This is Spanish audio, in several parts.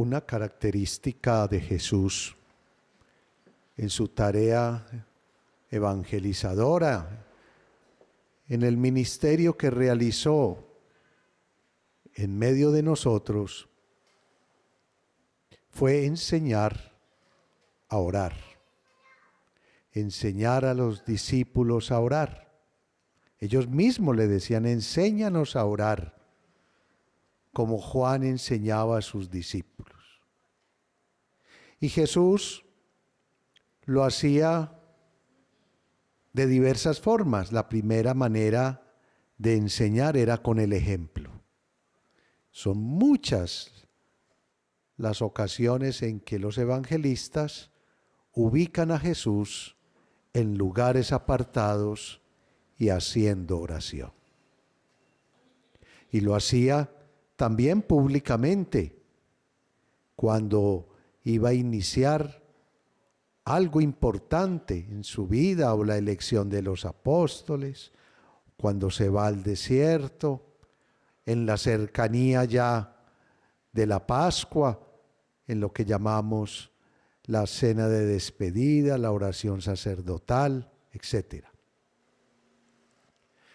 Una característica de Jesús en su tarea evangelizadora, en el ministerio que realizó en medio de nosotros, fue enseñar a orar, enseñar a los discípulos a orar. Ellos mismos le decían: enséñanos a orar, como Juan enseñaba a sus discípulos. Y Jesús lo hacía de diversas formas. La primera manera de enseñar era con el ejemplo. Son muchas las ocasiones en que los evangelistas ubican a Jesús en lugares apartados y haciendo oración. Y lo hacía también públicamente, cuando iba a iniciar algo importante en su vida, o la elección de los apóstoles, cuando se va al desierto, en la cercanía ya de la Pascua, en lo que llamamos la cena de despedida, la oración sacerdotal, etc.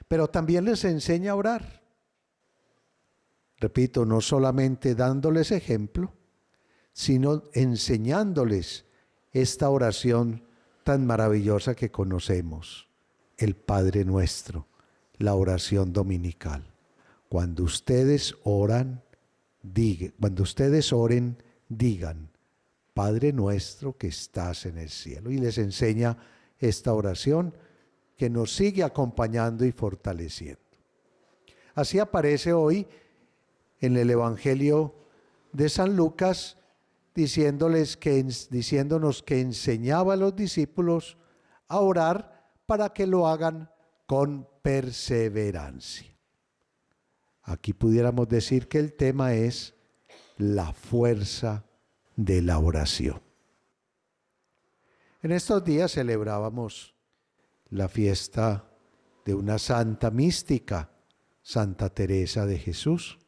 Pero también les enseña a orar. Repito, no solamente dándoles ejemplo, sino enseñándoles esta oración tan maravillosa que conocemos, el Padre Nuestro, la oración dominical. Cuando ustedes oren, digan: Padre Nuestro que estás en el cielo. Y les enseña esta oración que nos sigue acompañando y fortaleciendo. Así aparece hoy en el Evangelio de San Lucas, diciéndonos que enseñaba a los discípulos a orar para que lo hagan con perseverancia. Aquí pudiéramos decir que el tema es la fuerza de la oración. En estos días celebrábamos la fiesta de una santa mística, Santa Teresa de Jesús,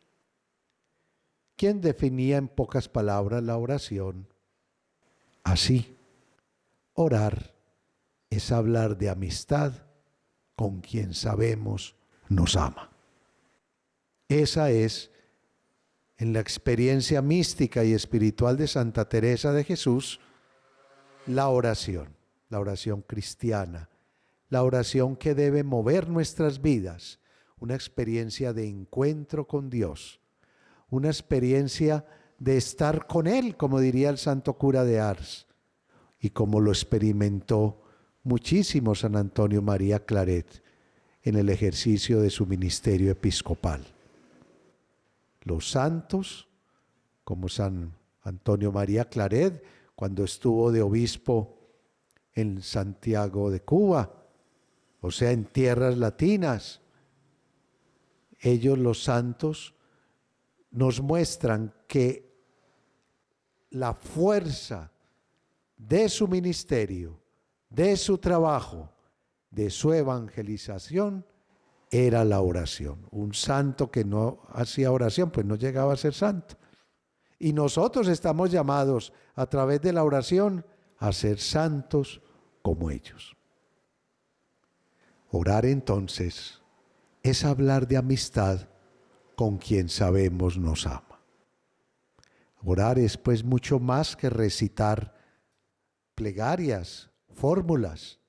quien definía en pocas palabras la oración así: orar es hablar de amistad con quien sabemos nos ama. Esa es, en la experiencia mística y espiritual de Santa Teresa de Jesús, la oración cristiana, la oración que debe mover nuestras vidas, una experiencia de encuentro con Dios, una experiencia de estar con Él, como diría el santo cura de Ars, y como lo experimentó muchísimo San Antonio María Claret en el ejercicio de su ministerio episcopal. Los santos, como San Antonio María Claret, cuando estuvo de obispo en Santiago de Cuba, o sea, en tierras latinas, ellos, los santos, nos muestran que la fuerza de su ministerio, de su trabajo, de su evangelización, era la oración. Un santo que no hacía oración, pues no llegaba a ser santo. Y nosotros estamos llamados a través de la oración a ser santos como ellos. Orar entonces es hablar de amistad con quien sabemos nos ama. Orar es pues mucho más que recitar plegarias, fórmulas.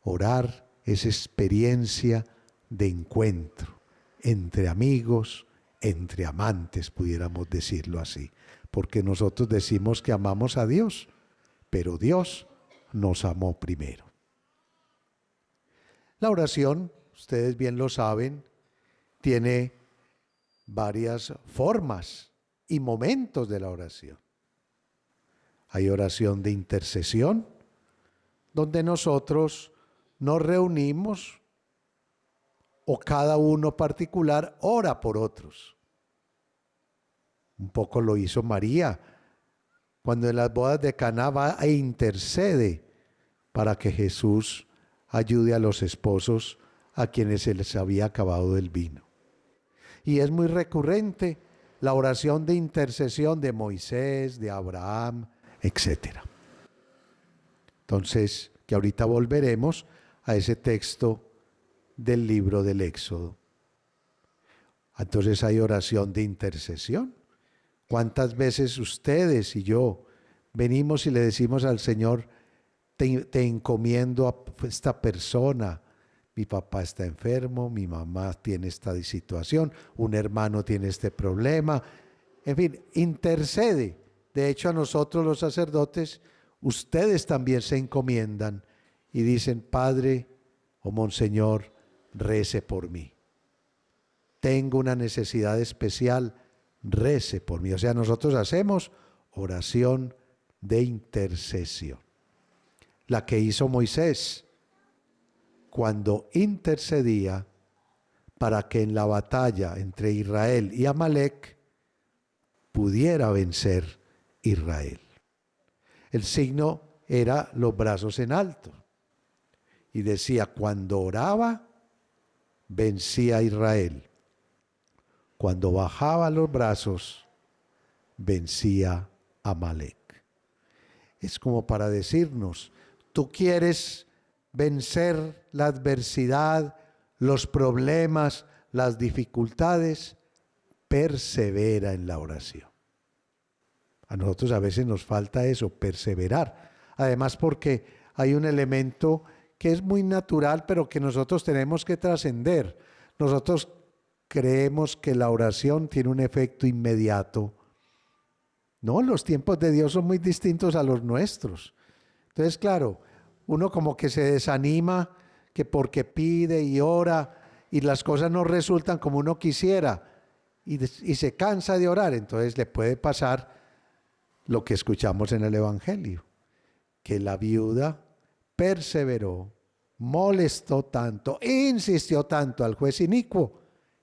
Orar es experiencia de encuentro entre amigos, entre amantes, pudiéramos decirlo así, porque nosotros decimos que amamos a Dios, pero Dios nos amó primero. La oración, ustedes bien lo saben, tiene varias formas y momentos de la oración. Hay oración de intercesión, donde nosotros nos reunimos o cada uno particular ora por otros. Un poco lo hizo María, cuando en las bodas de Caná va e intercede para que Jesús ayude a los esposos a quienes se les había acabado el vino. Y es muy recurrente la oración de intercesión de Moisés, de Abraham, etc. Entonces, que ahorita volveremos a ese texto del libro del Éxodo. Entonces hay oración de intercesión. ¿Cuántas veces ustedes y yo venimos y le decimos al Señor, te encomiendo a esta persona? Mi papá está enfermo, mi mamá tiene esta situación, un hermano tiene este problema. En fin, intercede. De hecho, a nosotros los sacerdotes, ustedes también se encomiendan y dicen, Padre o Monseñor, rece por mí. Tengo una necesidad especial, rece por mí. O sea, nosotros hacemos oración de intercesión. La que hizo Moisés cuando intercedía para que en la batalla entre Israel y Amalek pudiera vencer Israel. El signo era los brazos en alto. Y decía, cuando oraba, vencía a Israel. Cuando bajaba los brazos, vencía a Amalek. Es como para decirnos, tú quieres vencer la adversidad, los problemas, las dificultades, persevera en la oración. A nosotros a veces nos falta eso, perseverar. Además porque hay un elemento que es muy natural, pero que nosotros tenemos que trascender. Nosotros creemos que la oración tiene un efecto inmediato. No, los tiempos de Dios son muy distintos a los nuestros. Entonces, claro, uno como que se desanima, que porque pide y ora y las cosas no resultan como uno quisiera y se cansa de orar. Entonces le puede pasar lo que escuchamos en el Evangelio, que la viuda perseveró, molestó tanto, insistió tanto al juez inicuo,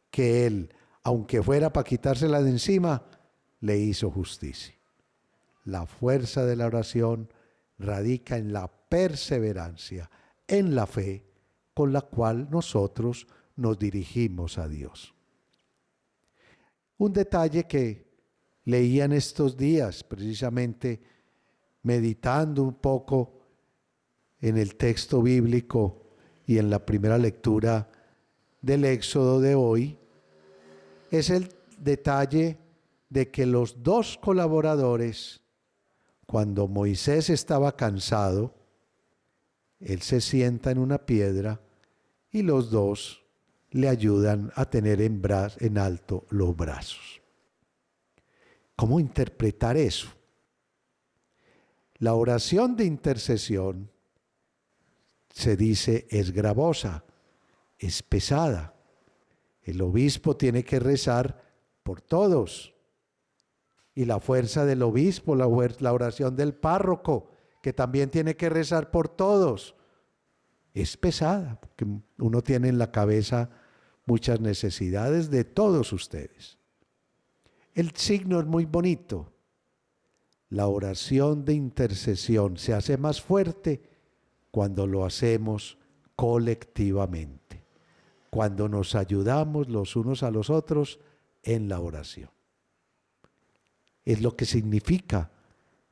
que él, aunque fuera para quitársela de encima, le hizo justicia. La fuerza de la oración radica en la perseverancia, en la fe con la cual nosotros nos dirigimos a Dios. Un detalle que leía en estos días, precisamente meditando un poco en el texto bíblico y en la primera lectura del Éxodo de hoy, es el detalle de que los dos colaboradores, cuando Moisés estaba cansado, él se sienta en una piedra y los dos le ayudan a tener en alto los brazos. ¿Cómo interpretar eso? La oración de intercesión se dice es gravosa, es pesada. El obispo tiene que rezar por todos. Y la fuerza del obispo, la oración del párroco, que también tiene que rezar por todos, es pesada, porque uno tiene en la cabeza muchas necesidades de todos ustedes. El signo es muy bonito. La oración de intercesión se hace más fuerte cuando lo hacemos colectivamente, cuando nos ayudamos los unos a los otros en la oración. Es lo que significa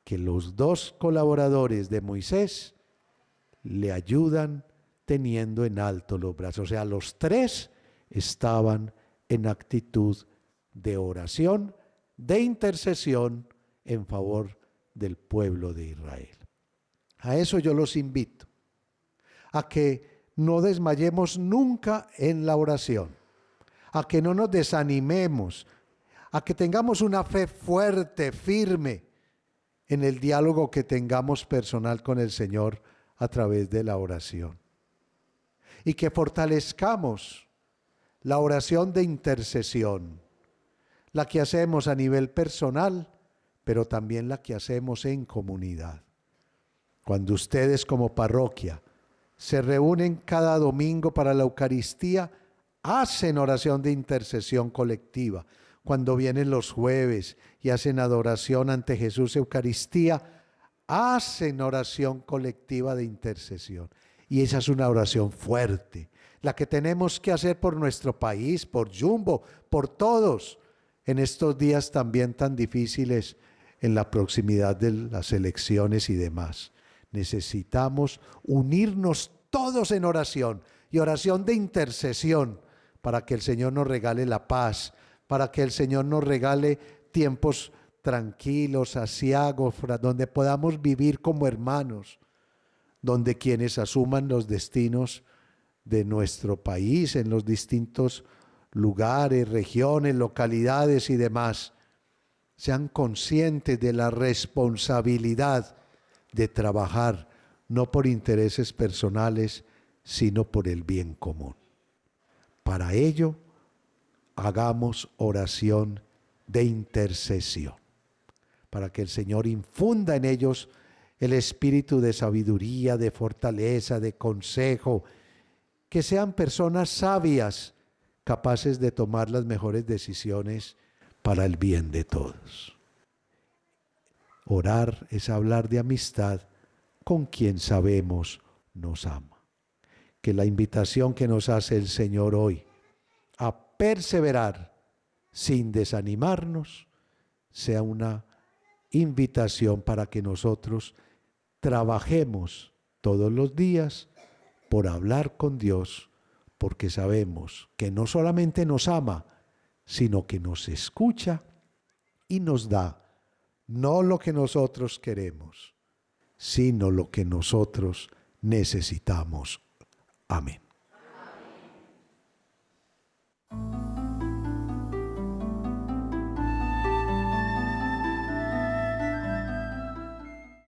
que los dos colaboradores de Moisés le ayudan teniendo en alto los brazos. O sea, los tres estaban en actitud de oración, de intercesión en favor del pueblo de Israel. A eso yo los invito, a que no desmayemos nunca en la oración, a que no nos desanimemos, a que tengamos una fe fuerte, firme en el diálogo que tengamos personal con el Señor a través de la oración. Y que fortalezcamos la oración de intercesión, la que hacemos a nivel personal, pero también la que hacemos en comunidad. Cuando ustedes como parroquia se reúnen cada domingo para la Eucaristía, hacen oración de intercesión colectiva. Cuando vienen los jueves y hacen adoración ante Jesús Eucaristía, hacen oración colectiva de intercesión. Y esa es una oración fuerte, la que tenemos que hacer por nuestro país, por Jumbo, por todos. en estos días también tan difíciles, en la proximidad de las elecciones y demás. Necesitamos unirnos todos en oración y oración de intercesión para que el Señor nos regale la paz, para que el Señor nos regale tiempos tranquilos, aciagos, donde podamos vivir como hermanos, donde quienes asuman los destinos de nuestro país en los distintos lugares, regiones, localidades y demás, sean conscientes de la responsabilidad de trabajar no por intereses personales, sino por el bien común. Para ello, hagamos oración de intercesión, para que el Señor infunda en ellos el espíritu de sabiduría, de fortaleza, de consejo, que sean personas sabias, capaces de tomar las mejores decisiones para el bien de todos. Orar es hablar de amistad con quien sabemos nos ama. Que la invitación que nos hace el Señor hoy a perseverar sin desanimarnos sea una invitación para que nosotros trabajemos todos los días por hablar con Dios, porque sabemos que no solamente nos ama, sino que nos escucha y nos da no lo que nosotros queremos, sino lo que nosotros necesitamos. Amén.